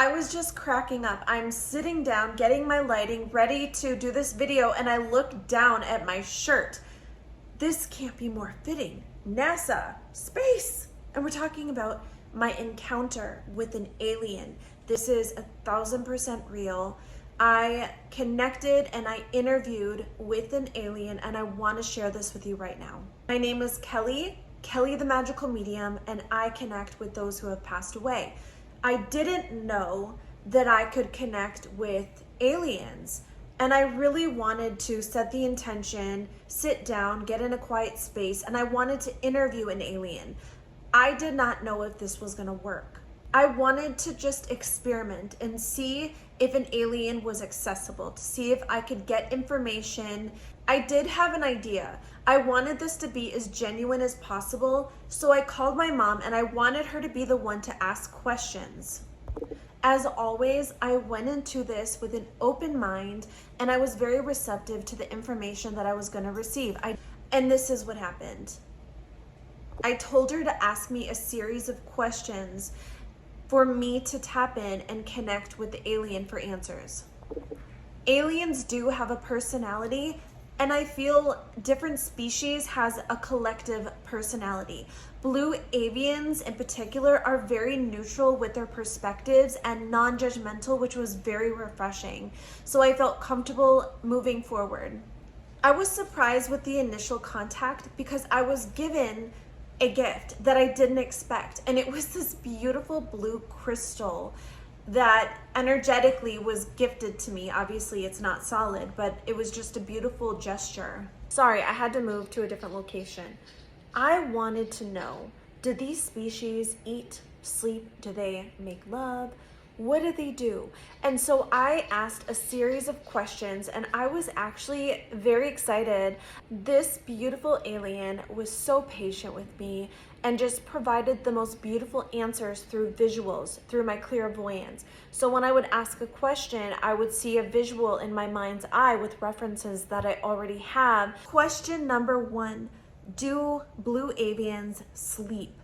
I was just cracking up. I'm sitting down, getting my lighting, ready to do this video, and I look down at my shirt. This can't be more fitting. NASA, space. And we're talking about my encounter with an alien. This is 1000% real. I connected and I interviewed with an alien, and I want to share this with you right now. My name is Kelly the Magical Medium, and I connect with those who have passed away. I didn't know that I could connect with aliens, and I really wanted to set the intention, sit down, get in a quiet space, and I wanted to interview an alien. I did not know if this was gonna work. I wanted to just experiment and see if an alien was accessible, to see if I could get information. I did have an idea. I wanted this to be as genuine as possible, so I called my mom and I wanted her to be the one to ask questions. As always, I went into this with an open mind, and I was very receptive to the information that I was going to receive. And this is what happened. I told her to ask me a series of questions for me to tap in and connect with the alien for answers. Aliens do have a personality, and I feel different species has a collective personality. Blue avians in particular are very neutral with their perspectives and non-judgmental, which was very refreshing. So I felt comfortable moving forward. I was surprised with the initial contact because I was given a gift that I didn't expect, and it was this beautiful blue crystal that energetically was gifted to me. Obviously it's not solid, but it was just a beautiful gesture. Sorry, I had to move to a different location. I wanted to know, do these species eat, sleep? Do they make love? What do they do? And so I asked a series of questions, and I was actually very excited. This beautiful alien was so patient with me and just provided the most beautiful answers through visuals, through my clairvoyance. So when I would ask a question, I would see a visual in my mind's eye with references that I already have. Question number 1, do blue avians sleep?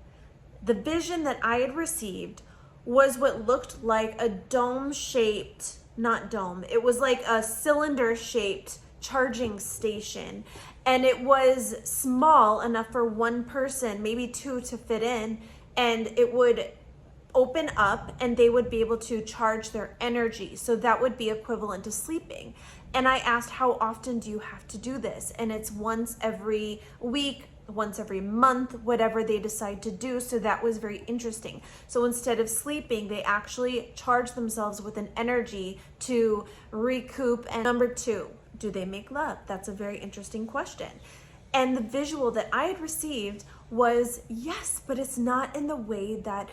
The vision that I had received was what looked like a dome-shaped, not dome, it was like a cylinder-shaped charging station. And it was small enough for one person, maybe two, to fit in, and it would open up and they would be able to charge their energy. So that would be equivalent to sleeping. And I asked, how often do you have to do this? And it's once every week, once every month, whatever they decide to do. So that was very interesting. So instead of sleeping, they actually charge themselves with an energy to recoup. And number 2, do they make love? That's a very interesting question. And the visual that I had received was yes, but it's not in the way that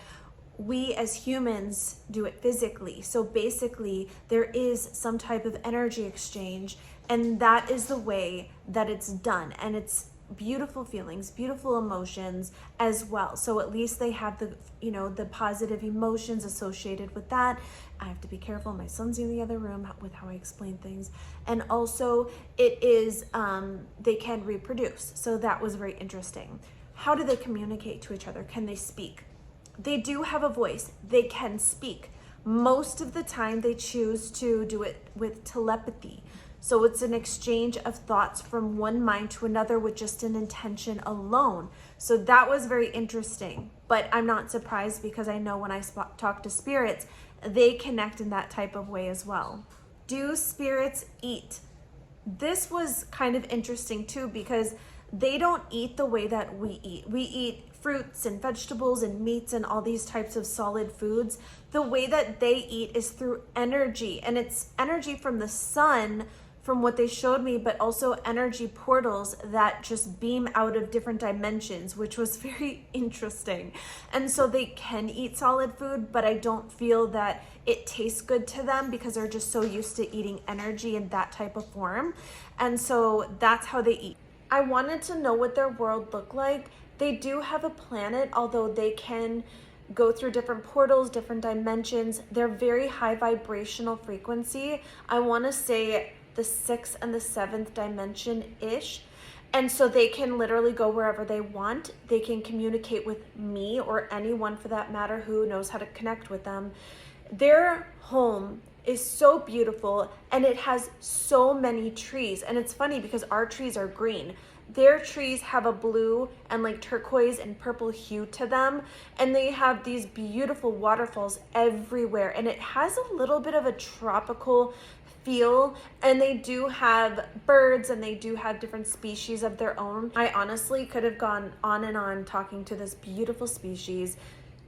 we as humans do it physically. So basically there is some type of energy exchange, and that is the way that it's done. And it's beautiful feelings, beautiful emotions as well. So at least they have the, the positive emotions associated with that. I have to be careful. My son's in the other room with how I explain things. And also it is, they can reproduce. So that was very interesting. How do they communicate to each other? Can they speak? They do have a voice. They can speak. Most of the time they choose to do it with telepathy. So it's an exchange of thoughts from one mind to another with just an intention alone. So that was very interesting, but I'm not surprised because I know when I talk to spirits, they connect in that type of way as well. Do spirits eat? This was kind of interesting too, because they don't eat the way that we eat. We eat fruits and vegetables and meats and all these types of solid foods. The way that they eat is through energy, and it's energy from the sun, from what they showed me, but also energy portals that just beam out of different dimensions, which was very interesting. And so they can eat solid food, but I don't feel that it tastes good to them because they're just so used to eating energy in that type of form. And so that's how they eat. I wanted to know what their world looked like. They do have a planet, although they can go through different portals, different dimensions. They're very high vibrational frequency. I want to say the 6th and the 7th dimension-ish. And so they can literally go wherever they want. They can communicate with me or anyone for that matter who knows how to connect with them. Their home is so beautiful and it has so many trees. And it's funny because our trees are green. Their trees have a blue and like turquoise and purple hue to them, and they have these beautiful waterfalls everywhere, and it has a little bit of a tropical feel, and they do have birds and they do have different species of their own. I honestly could have gone on and on talking to this beautiful species.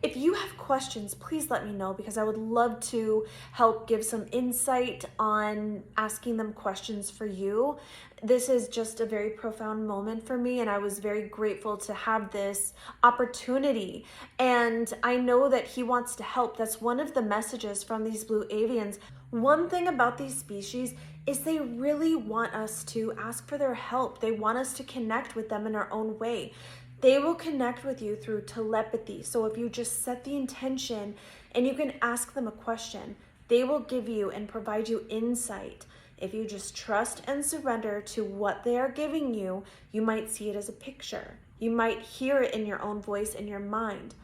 If you have questions, please let me know, because I would love to help give some insight on asking them questions for you. This is just a very profound moment for me, and I was very grateful to have this opportunity. And I know that he wants to help. That's one of the messages from these blue avians. One thing about these species is they really want us to ask for their help. They want us to connect with them in our own way. They will connect with you through telepathy. So if you just set the intention and you can ask them a question, they will give you and provide you insight. If you just trust and surrender to what they are giving you, you might see it as a picture. You might hear it in your own voice in your mind.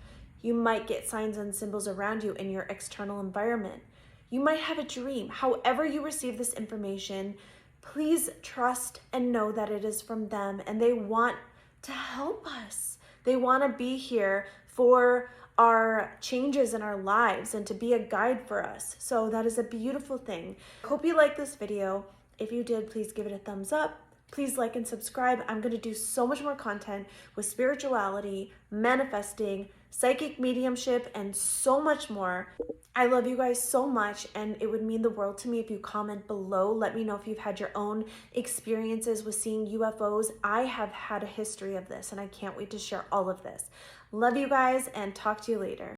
You might get signs and symbols around you in your external environment. You might have a dream. However you receive this information, please trust and know that it is from them, and they want to help us. They want to be here for our changes in our lives and to be a guide for us. So that is a beautiful thing. I hope you liked this video. If you did, please give it a thumbs up. Please like and subscribe. I'm going to do so much more content with spirituality, manifesting, psychic mediumship, and so much more. I love you guys so much, and it would mean the world to me if you comment below. Let me know if you've had your own experiences with seeing UFOs. I have had a history of this, and I can't wait to share all of this. Love you guys, and talk to you later.